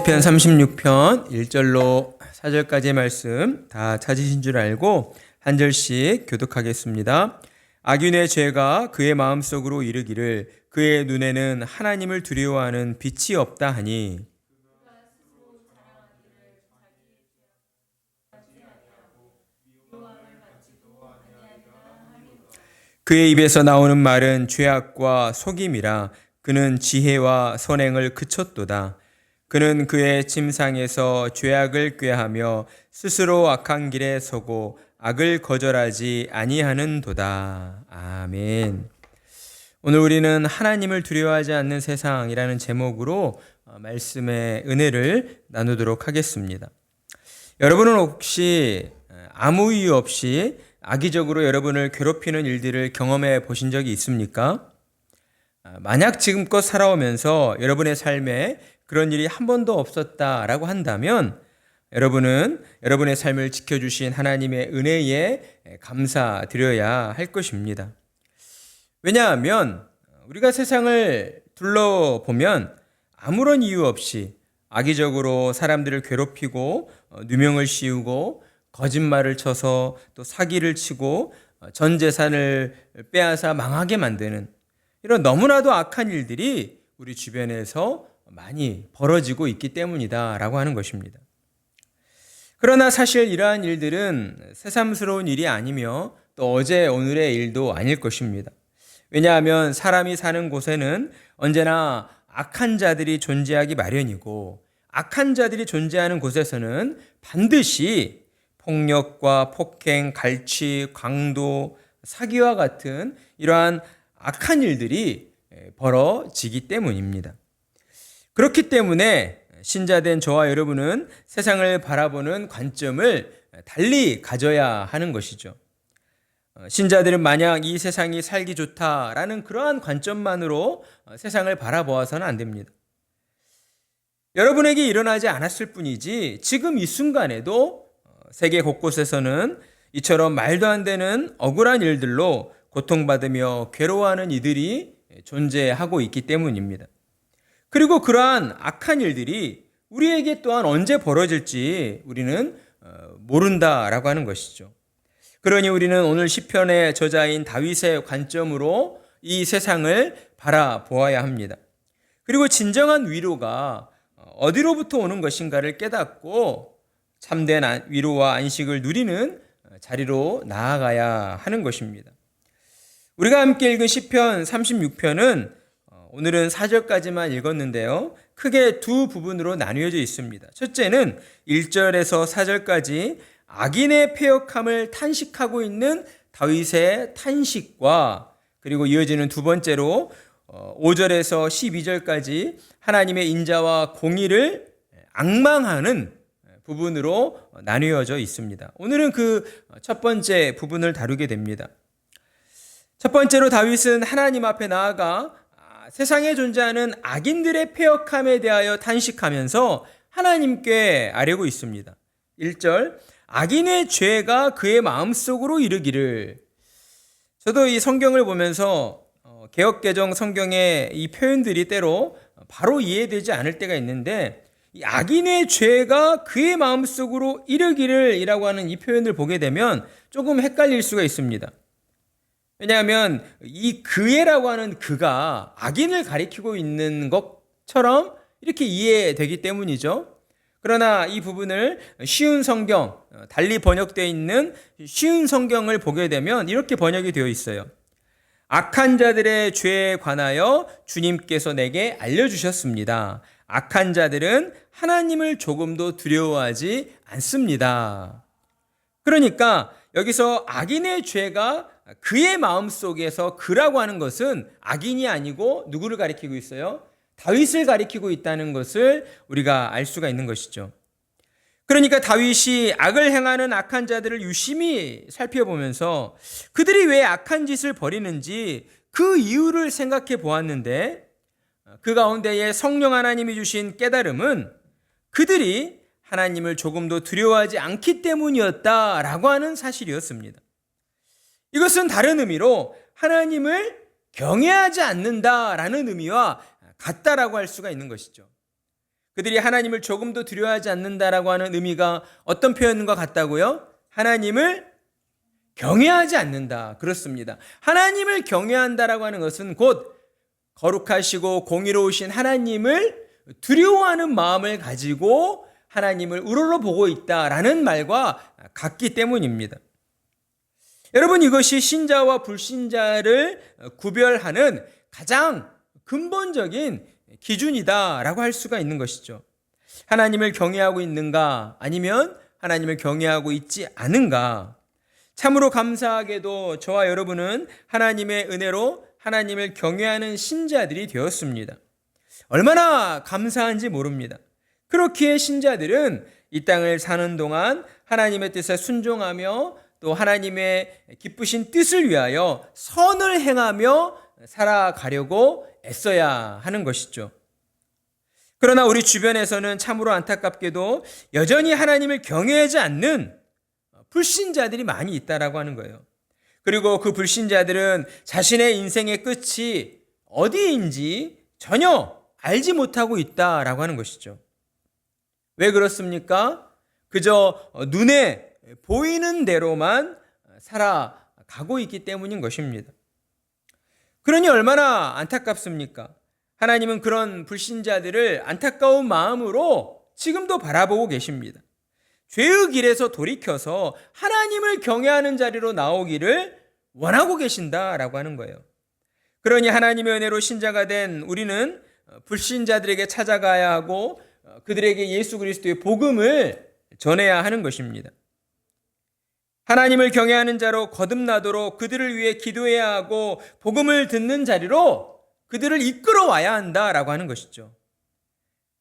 시편 36편 1절로 4절까지의 말씀 다 찾으신 줄 알고 한 절씩 교독하겠습니다. 악인의 죄가 그의 마음속으로 이르기를 그의 눈에는 하나님을 두려워하는 빛이 없다 하니 그의 입에서 나오는 말은 죄악과 속임이라. 그는 지혜와 선행을 그쳤도다. 그는 그의 침상에서 죄악을 꾀하며 스스로 악한 길에 서고 악을 거절하지 아니하는도다. 아멘. 오늘 우리는 하나님을 두려워하지 않는 세상이라는 제목으로 말씀의 은혜를 나누도록 하겠습니다. 여러분은 혹시 아무 이유 없이 악의적으로 여러분을 괴롭히는 일들을 경험해 보신 적이 있습니까? 만약 지금껏 살아오면서 여러분의 삶에 그런 일이 한 번도 없었다라고 한다면 여러분은 여러분의 삶을 지켜주신 하나님의 은혜에 감사드려야 할 것입니다. 왜냐하면 우리가 세상을 둘러보면 아무런 이유 없이 악의적으로 사람들을 괴롭히고 누명을 씌우고 거짓말을 쳐서 또 사기를 치고 전 재산을 빼앗아 망하게 만드는 이런 너무나도 악한 일들이 우리 주변에서 많이 벌어지고 있기 때문이다라고 하는 것입니다. 그러나 사실 이러한 일들은 새삼스러운 일이 아니며 또 어제 오늘의 일도 아닐 것입니다. 왜냐하면 사람이 사는 곳에는 언제나 악한 자들이 존재하기 마련이고 악한 자들이 존재하는 곳에서는 반드시 폭력과 폭행, 갈취, 강도, 사기와 같은 이러한 악한 일들이 벌어지기 때문입니다. 그렇기 때문에 신자된 저와 여러분은 세상을 바라보는 관점을 달리 가져야 하는 것이죠. 신자들은 만약 이 세상이 살기 좋다라는 그러한 관점만으로 세상을 바라보아서는 안 됩니다. 여러분에게 일어나지 않았을 뿐이지 지금 이 순간에도 세계 곳곳에서는 이처럼 말도 안 되는 억울한 일들로 고통받으며 괴로워하는 이들이 존재하고 있기 때문입니다. 그리고 그러한 악한 일들이 우리에게 또한 언제 벌어질지 우리는 모른다라고 하는 것이죠. 그러니 우리는 오늘 시편의 저자인 다윗의 관점으로 이 세상을 바라보아야 합니다. 그리고 진정한 위로가 어디로부터 오는 것인가를 깨닫고 참된 위로와 안식을 누리는 자리로 나아가야 하는 것입니다. 우리가 함께 읽은 시편 36편은 오늘은 4절까지만 읽었는데요. 크게 두 부분으로 나뉘어져 있습니다. 첫째는 1절에서 4절까지 악인의 패역함을 탄식하고 있는 다윗의 탄식과 그리고 이어지는 두 번째로 5절에서 12절까지 하나님의 인자와 공의를 앙망하는 부분으로 나뉘어져 있습니다. 오늘은 그 첫 번째 부분을 다루게 됩니다. 첫 번째로 다윗은 하나님 앞에 나아가 세상에 존재하는 악인들의 패역함에 대하여 탄식하면서 하나님께 아뢰고 있습니다. 1절, 악인의 죄가 그의 마음속으로 이르기를. 저도 이 성경을 보면서 개역개정 성경의 이 표현들이 때로 바로 이해되지 않을 때가 있는데 이 악인의 죄가 그의 마음속으로 이르기를 이라고 하는 이 표현을 보게 되면 조금 헷갈릴 수가 있습니다. 왜냐하면 이 그애라고 하는 그가 악인을 가리키고 있는 것처럼 이렇게 이해되기 때문이죠. 그러나 이 부분을 쉬운 성경, 달리 번역되어 있는 쉬운 성경을 보게 되면 이렇게 번역이 되어 있어요. 악한 자들의 죄에 관하여 주님께서 내게 알려주셨습니다. 악한 자들은 하나님을 조금도 두려워하지 않습니다. 그러니까 여기서 악인의 죄가 그의 마음속에서 그라고 하는 것은 악인이 아니고 누구를 가리키고 있어요? 다윗을 가리키고 있다는 것을 우리가 알 수가 있는 것이죠. 그러니까 다윗이 악을 행하는 악한 자들을 유심히 살펴보면서 그들이 왜 악한 짓을 벌이는지 그 이유를 생각해 보았는데 그 가운데에 성령 하나님이 주신 깨달음은 그들이 하나님을 조금도 두려워하지 않기 때문이었다라고 하는 사실이었습니다. 이것은 다른 의미로 하나님을 경외하지 않는다라는 의미와 같다라고 할 수가 있는 것이죠. 그들이 하나님을 조금도 두려워하지 않는다라고 하는 의미가 어떤 표현과 같다고요? 하나님을 경외하지 않는다. 그렇습니다. 하나님을 경외한다라고 하는 것은 곧 거룩하시고 공의로우신 하나님을 두려워하는 마음을 가지고 하나님을 우러러 보고 있다라는 말과 같기 때문입니다. 여러분, 이것이 신자와 불신자를 구별하는 가장 근본적인 기준이다라고 할 수가 있는 것이죠. 하나님을 경외하고 있는가, 아니면 하나님을 경외하고 있지 않은가. 참으로 감사하게도 저와 여러분은 하나님의 은혜로 하나님을 경외하는 신자들이 되었습니다. 얼마나 감사한지 모릅니다. 그렇기에 신자들은 이 땅을 사는 동안 하나님의 뜻에 순종하며 또 하나님의 기쁘신 뜻을 위하여 선을 행하며 살아가려고 애써야 하는 것이죠. 그러나 우리 주변에서는 참으로 안타깝게도 여전히 하나님을 경외하지 않는 불신자들이 많이 있다라고 하는 거예요. 그리고 그 불신자들은 자신의 인생의 끝이 어디인지 전혀 알지 못하고 있다라고 하는 것이죠. 왜 그렇습니까? 그저 눈에 보이는 대로만 살아가고 있기 때문인 것입니다. 그러니 얼마나 안타깝습니까? 하나님은 그런 불신자들을 안타까운 마음으로 지금도 바라보고 계십니다. 죄의 길에서 돌이켜서 하나님을 경외하는 자리로 나오기를 원하고 계신다라고 하는 거예요. 그러니 하나님의 은혜로 신자가 된 우리는 불신자들에게 찾아가야 하고 그들에게 예수 그리스도의 복음을 전해야 하는 것입니다. 하나님을 경외하는 자로 거듭나도록 그들을 위해 기도해야 하고 복음을 듣는 자리로 그들을 이끌어 와야 한다라고 하는 것이죠.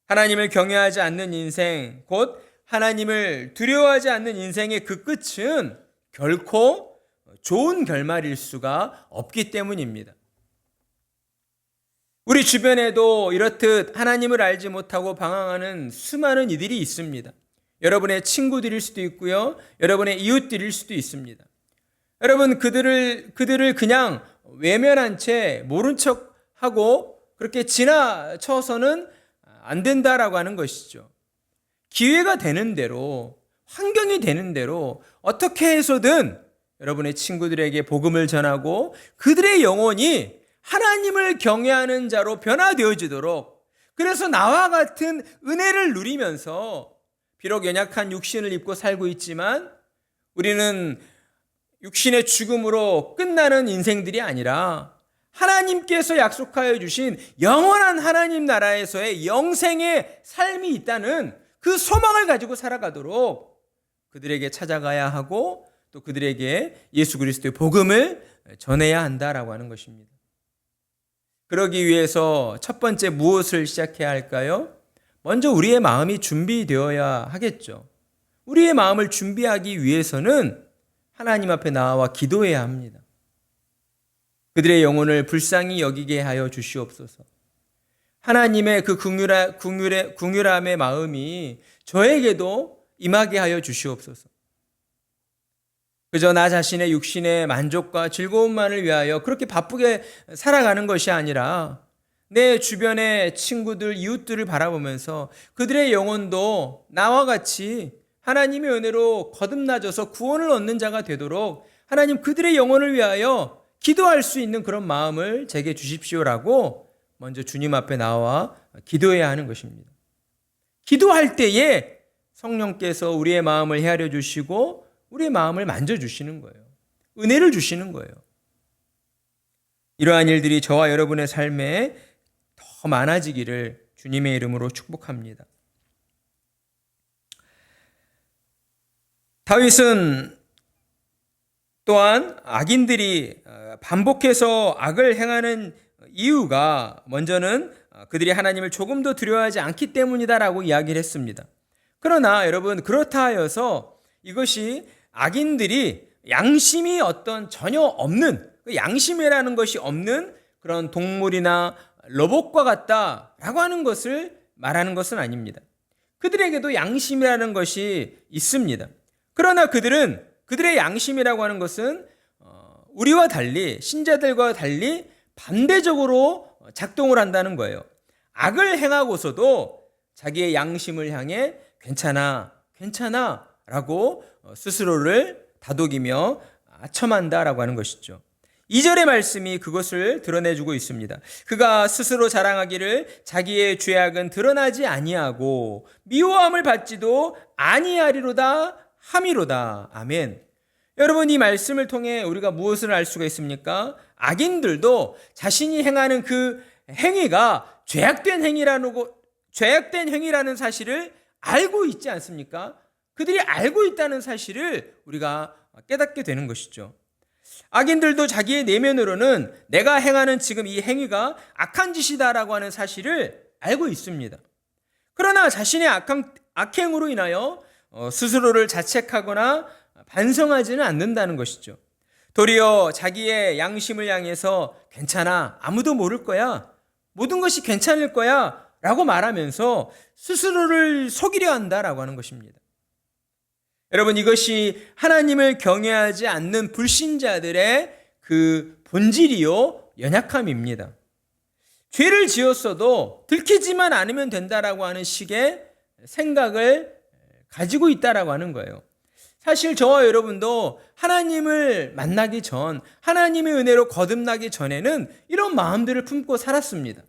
하나님을 경외하지 않는 인생, 곧 하나님을 두려워하지 않는 인생의 그 끝은 결코 좋은 결말일 수가 없기 때문입니다. 우리 주변에도 이렇듯 하나님을 알지 못하고 방황하는 수많은 이들이 있습니다. 여러분의 친구들일 수도 있고요. 여러분의 이웃들일 수도 있습니다. 여러분, 그들을 그냥 외면한 채 모른 척하고 그렇게 지나쳐서는 안 된다라고 하는 것이죠. 기회가 되는 대로, 환경이 되는 대로 어떻게 해서든 여러분의 친구들에게 복음을 전하고 그들의 영혼이 하나님을 경외하는 자로 변화되어지도록, 그래서 나와 같은 은혜를 누리면서 비록 연약한 육신을 입고 살고 있지만 우리는 육신의 죽음으로 끝나는 인생들이 아니라 하나님께서 약속하여 주신 영원한 하나님 나라에서의 영생의 삶이 있다는 그 소망을 가지고 살아가도록 그들에게 찾아가야 하고 또 그들에게 예수 그리스도의 복음을 전해야 한다라고 하는 것입니다. 그러기 위해서 첫 번째 무엇을 시작해야 할까요? 먼저 우리의 마음이 준비되어야 하겠죠. 우리의 마음을 준비하기 위해서는 하나님 앞에 나와 기도해야 합니다. 그들의 영혼을 불쌍히 여기게 하여 주시옵소서. 하나님의 그 긍휼함의 마음이 저에게도 임하게 하여 주시옵소서. 그저 나 자신의 육신의 만족과 즐거움만을 위하여 그렇게 바쁘게 살아가는 것이 아니라 내 주변의 친구들, 이웃들을 바라보면서 그들의 영혼도 나와 같이 하나님의 은혜로 거듭나져서 구원을 얻는 자가 되도록 하나님 그들의 영혼을 위하여 기도할 수 있는 그런 마음을 제게 주십시오라고 먼저 주님 앞에 나와 기도해야 하는 것입니다. 기도할 때에 성령께서 우리의 마음을 헤아려 주시고 우리의 마음을 만져주시는 거예요. 은혜를 주시는 거예요. 이러한 일들이 저와 여러분의 삶에 더 많아지기를 주님의 이름으로 축복합니다. 다윗은 또한 악인들이 반복해서 악을 행하는 이유가 먼저는 그들이 하나님을 조금도 두려워하지 않기 때문이다라고 이야기를 했습니다. 그러나 여러분, 그렇다 하여서 이것이 악인들이 양심이 어떤 전혀 없는, 양심이라는 것이 없는 그런 동물이나 로봇과 같다라고 하는 것을 말하는 것은 아닙니다. 그들에게도 양심이라는 것이 있습니다. 그러나 그들의 양심이라고 하는 것은 우리와 달리, 신자들과 달리 반대적으로 작동을 한다는 거예요. 악을 행하고서도 자기의 양심을 향해 괜찮아, 괜찮아 라고 스스로를 다독이며 아첨한다라고 하는 것이죠. 2절의 말씀이 그것을 드러내주고 있습니다. 그가 스스로 자랑하기를 자기의 죄악은 드러나지 아니하고 미워함을 받지도 아니하리로다 함이로다. 아멘. 여러분, 이 말씀을 통해 우리가 무엇을 알 수가 있습니까? 악인들도 자신이 행하는 그 행위가 죄악된 행위라는 사실을 알고 있지 않습니까? 그들이 알고 있다는 사실을 우리가 깨닫게 되는 것이죠. 악인들도 자기의 내면으로는 내가 행하는 지금 이 행위가 악한 짓이다라고 하는 사실을 알고 있습니다. 그러나 자신의 악행으로 인하여 스스로를 자책하거나 반성하지는 않는다는 것이죠. 도리어 자기의 양심을 향해서 괜찮아, 아무도 모를 거야, 모든 것이 괜찮을 거야 라고 말하면서 스스로를 속이려 한다라고 하는 것입니다. 여러분, 이것이 하나님을 경외하지 않는 불신자들의 그 본질이요 연약함입니다. 죄를 지었어도 들키지만 않으면 된다라고 하는 식의 생각을 가지고 있다라고 하는 거예요. 사실 저와 여러분도 하나님을 만나기 전, 하나님의 은혜로 거듭나기 전에는 이런 마음들을 품고 살았습니다.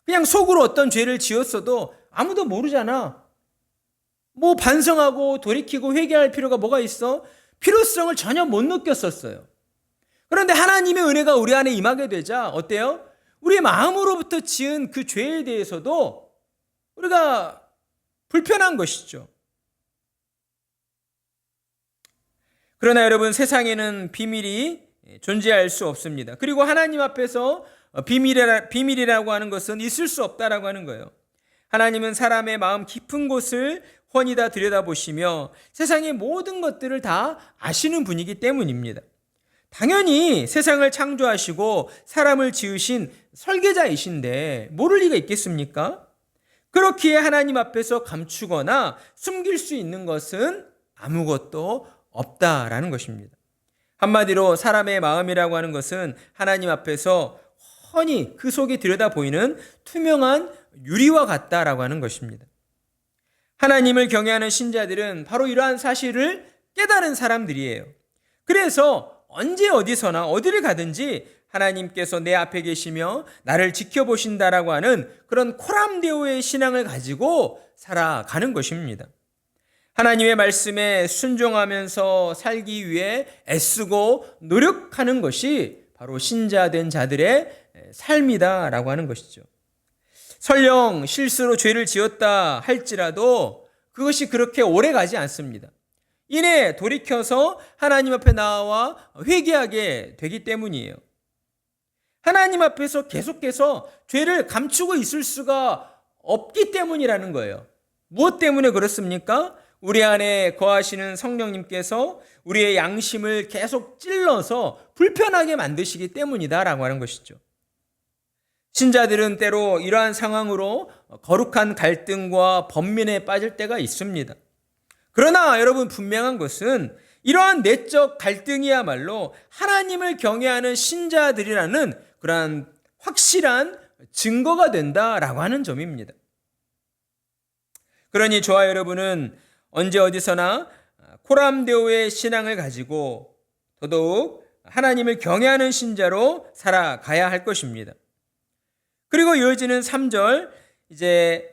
그냥 속으로 어떤 죄를 지었어도 아무도 모르잖아. 뭐 반성하고 돌이키고 회개할 필요가 뭐가 있어? 필요성을 전혀 못 느꼈었어요. 그런데 하나님의 은혜가 우리 안에 임하게 되자 어때요? 우리의 마음으로부터 지은 그 죄에 대해서도 우리가 불편한 것이죠. 그러나 여러분, 세상에는 비밀이 존재할 수 없습니다. 그리고 하나님 앞에서 비밀이라고 하는 것은 있을 수 없다라고 하는 거예요. 하나님은 사람의 마음 깊은 곳을 훤히 다 들여다보시며 세상의 모든 것들을 다 아시는 분이기 때문입니다. 당연히 세상을 창조하시고 사람을 지으신 설계자이신데 모를 리가 있겠습니까? 그렇기에 하나님 앞에서 감추거나 숨길 수 있는 것은 아무것도 없다라는 것입니다. 한마디로 사람의 마음이라고 하는 것은 하나님 앞에서 훤히 그 속에 들여다 보이는 투명한 유리와 같다라고 하는 것입니다. 하나님을 경외하는 신자들은 바로 이러한 사실을 깨달은 사람들이에요. 그래서 언제 어디서나 어디를 가든지 하나님께서 내 앞에 계시며 나를 지켜보신다라고 하는 그런 코람데오의 신앙을 가지고 살아가는 것입니다. 하나님의 말씀에 순종하면서 살기 위해 애쓰고 노력하는 것이 바로 신자된 자들의 삶이다라고 하는 것이죠. 설령 실수로 죄를 지었다 할지라도 그것이 그렇게 오래 가지 않습니다. 이내 돌이켜서 하나님 앞에 나와 회개하게 되기 때문이에요. 하나님 앞에서 계속해서 죄를 감추고 있을 수가 없기 때문이라는 거예요. 무엇 때문에 그렇습니까? 우리 안에 거하시는 성령님께서 우리의 양심을 계속 찔러서 불편하게 만드시기 때문이다라고 하는 것이죠. 신자들은 때로 이러한 상황으로 거룩한 갈등과 번민에 빠질 때가 있습니다. 그러나 여러분, 분명한 것은 이러한 내적 갈등이야말로 하나님을 경외하는 신자들이라는 그러한 확실한 증거가 된다라고 하는 점입니다. 그러니 저와 여러분은 언제 어디서나 코람데오의 신앙을 가지고 더더욱 하나님을 경외하는 신자로 살아가야 할 것입니다. 그리고 이어지는 3절, 이제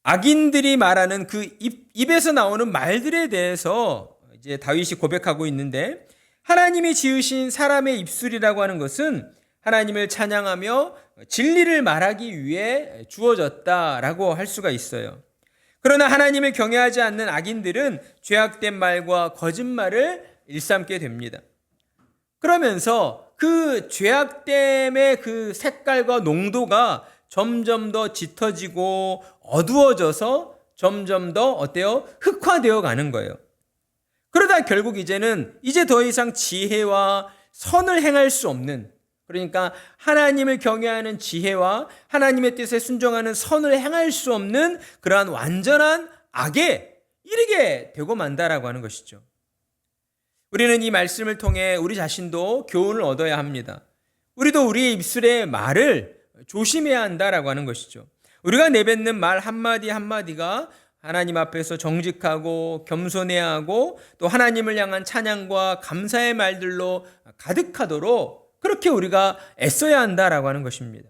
악인들이 말하는 그 입에서 나오는 말들에 대해서 이제 다윗이 고백하고 있는데, 하나님이 지으신 사람의 입술이라고 하는 것은 하나님을 찬양하며 진리를 말하기 위해 주어졌다라고 할 수가 있어요. 그러나 하나님을 경외하지 않는 악인들은 죄악된 말과 거짓말을 일삼게 됩니다. 그러면서 그 죄악됨의 그 색깔과 농도가 점점 더 짙어지고 어두워져서 점점 더 어때요? 흑화되어 가는 거예요. 그러다 결국 이제는 더 이상 지혜와 선을 행할 수 없는, 그러니까 하나님을 경외하는 지혜와 하나님의 뜻에 순종하는 선을 행할 수 없는 그러한 완전한 악에 이르게 되고 만다라고 하는 것이죠. 우리는 이 말씀을 통해 우리 자신도 교훈을 얻어야 합니다. 우리도 우리의 입술의 말을 조심해야 한다라고 하는 것이죠. 우리가 내뱉는 말 한마디 한마디가 하나님 앞에서 정직하고 겸손해야 하고 또 하나님을 향한 찬양과 감사의 말들로 가득하도록 그렇게 우리가 애써야 한다라고 하는 것입니다.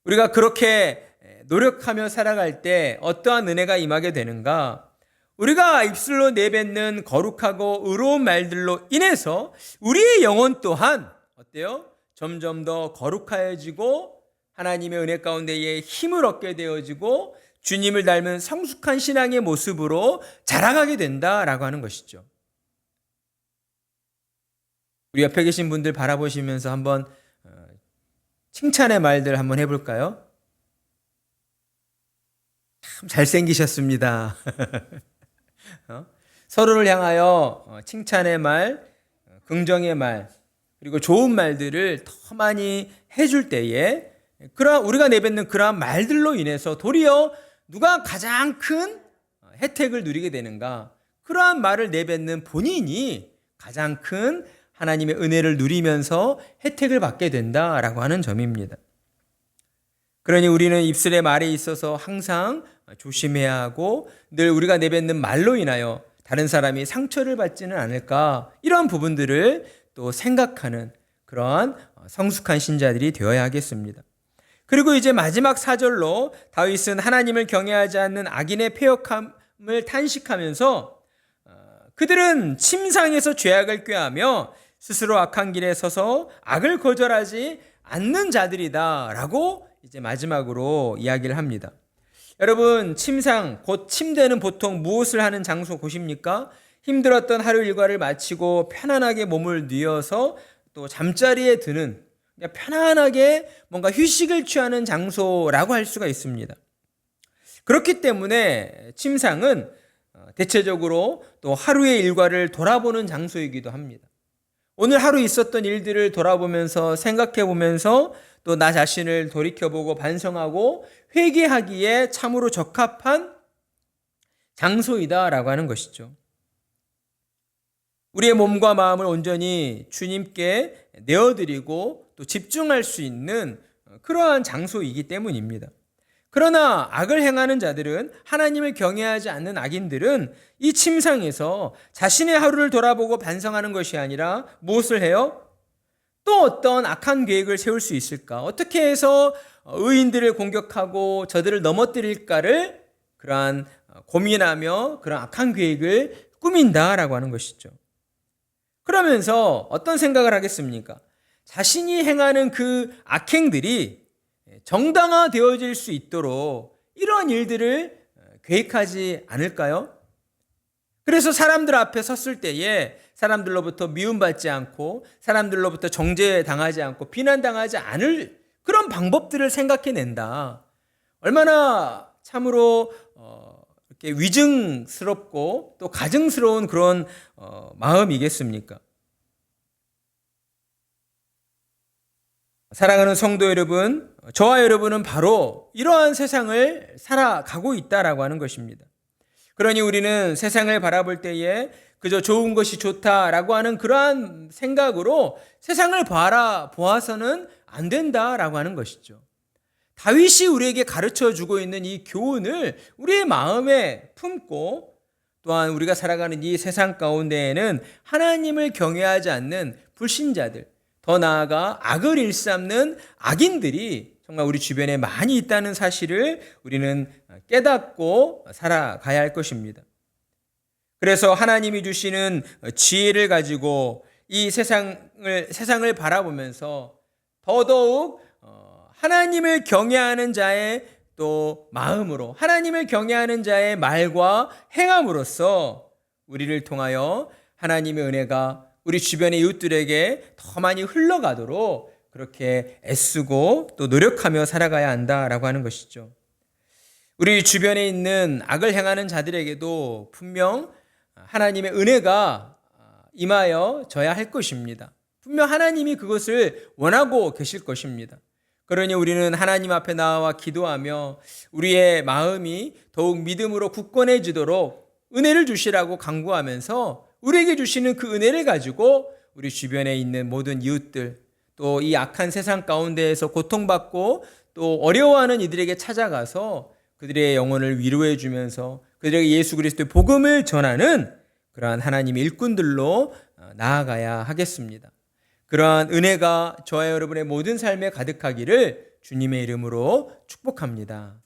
우리가 그렇게 노력하며 살아갈 때 어떠한 은혜가 임하게 되는가? 우리가 입술로 내뱉는 거룩하고 의로운 말들로 인해서 우리의 영혼 또한 어때요? 점점 더 거룩하여지고 하나님의 은혜 가운데에 힘을 얻게 되어지고 주님을 닮은 성숙한 신앙의 모습으로 자라가게 된다라고 하는 것이죠. 우리 옆에 계신 분들 바라보시면서 한번 칭찬의 말들 한번 해볼까요? 참 잘생기셨습니다. 서로를 향하여 칭찬의 말, 긍정의 말, 그리고 좋은 말들을 더 많이 해줄 때에 우리가 내뱉는 그러한 말들로 인해서 도리어 누가 가장 큰 혜택을 누리게 되는가? 그러한 말을 내뱉는 본인이 가장 큰 하나님의 은혜를 누리면서 혜택을 받게 된다라고 하는 점입니다. 그러니 우리는 입술의 말에 있어서 항상 조심해야 하고 늘 우리가 내뱉는 말로 인하여 다른 사람이 상처를 받지는 않을까, 이러한 부분들을 또 생각하는 그러한 성숙한 신자들이 되어야 하겠습니다. 그리고 이제 마지막 4절로 다윗은 하나님을 경외하지 않는 악인의 패역함을 탄식하면서 그들은 침상에서 죄악을 꾀하며 스스로 악한 길에 서서 악을 거절하지 않는 자들이다 라고 이제 마지막으로 이야기를 합니다. 여러분, 침상, 곧 침대는 보통 무엇을 하는 장소 곳입니까? 힘들었던 하루 일과를 마치고 편안하게 몸을 뉘어서 또 잠자리에 드는, 편안하게 뭔가 휴식을 취하는 장소라고 할 수가 있습니다. 그렇기 때문에 침상은 대체적으로 또 하루의 일과를 돌아보는 장소이기도 합니다. 오늘 하루 있었던 일들을 돌아보면서 생각해 보면서 또 나 자신을 돌이켜보고 반성하고 회개하기에 참으로 적합한 장소이다라고 하는 것이죠. 우리의 몸과 마음을 온전히 주님께 내어드리고 또 집중할 수 있는 그러한 장소이기 때문입니다. 그러나 악을 행하는 자들은, 하나님을 경외하지 않는 악인들은 이 침상에서 자신의 하루를 돌아보고 반성하는 것이 아니라 무엇을 해요? 또 어떤 악한 계획을 세울 수 있을까? 어떻게 해서 의인들을 공격하고 저들을 넘어뜨릴까를 그러한 고민하며 그런 악한 계획을 꾸민다라고 하는 것이죠. 그러면서 어떤 생각을 하겠습니까? 자신이 행하는 그 악행들이 정당화되어질 수 있도록 이러한 일들을 계획하지 않을까요? 그래서 사람들 앞에 섰을 때에 사람들로부터 미움받지 않고 사람들로부터 정죄당하지 않고 비난당하지 않을 그런 방법들을 생각해낸다. 얼마나 참으로 이렇게 위증스럽고 또 가증스러운 그런 마음이겠습니까? 사랑하는 성도 여러분, 저와 여러분은 바로 이러한 세상을 살아가고 있다라고 하는 것입니다. 그러니 우리는 세상을 바라볼 때에 그저 좋은 것이 좋다라고 하는 그러한 생각으로 세상을 보아서는 안 된다라고 하는 것이죠. 다윗이 우리에게 가르쳐 주고 있는 이 교훈을 우리의 마음에 품고 또한 우리가 살아가는 이 세상 가운데에는 하나님을 경외하지 않는 불신자들, 더 나아가 악을 일삼는 악인들이 정말 우리 주변에 많이 있다는 사실을 우리는 깨닫고 살아가야 할 것입니다. 그래서 하나님이 주시는 지혜를 가지고 이 세상을 바라보면서 더더욱 하나님을 경외하는 자의 또 마음으로, 하나님을 경외하는 자의 말과 행함으로써 우리를 통하여 하나님의 은혜가 우리 주변의 이웃들에게 더 많이 흘러가도록 그렇게 애쓰고 또 노력하며 살아가야 한다라고 하는 것이죠. 우리 주변에 있는 악을 행하는 자들에게도 분명 하나님의 은혜가 임하여 져야 할 것입니다. 분명 하나님이 그것을 원하고 계실 것입니다. 그러니 우리는 하나님 앞에 나와 기도하며 우리의 마음이 더욱 믿음으로 굳건해지도록 은혜를 주시라고 간구하면서 우리에게 주시는 그 은혜를 가지고 우리 주변에 있는 모든 이웃들, 또 이 악한 세상 가운데에서 고통받고 또 어려워하는 이들에게 찾아가서 그들의 영혼을 위로해 주면서 그들에게 예수 그리스도의 복음을 전하는 그러한 하나님의 일꾼들로 나아가야 하겠습니다. 그러한 은혜가 저와 여러분의 모든 삶에 가득하기를 주님의 이름으로 축복합니다.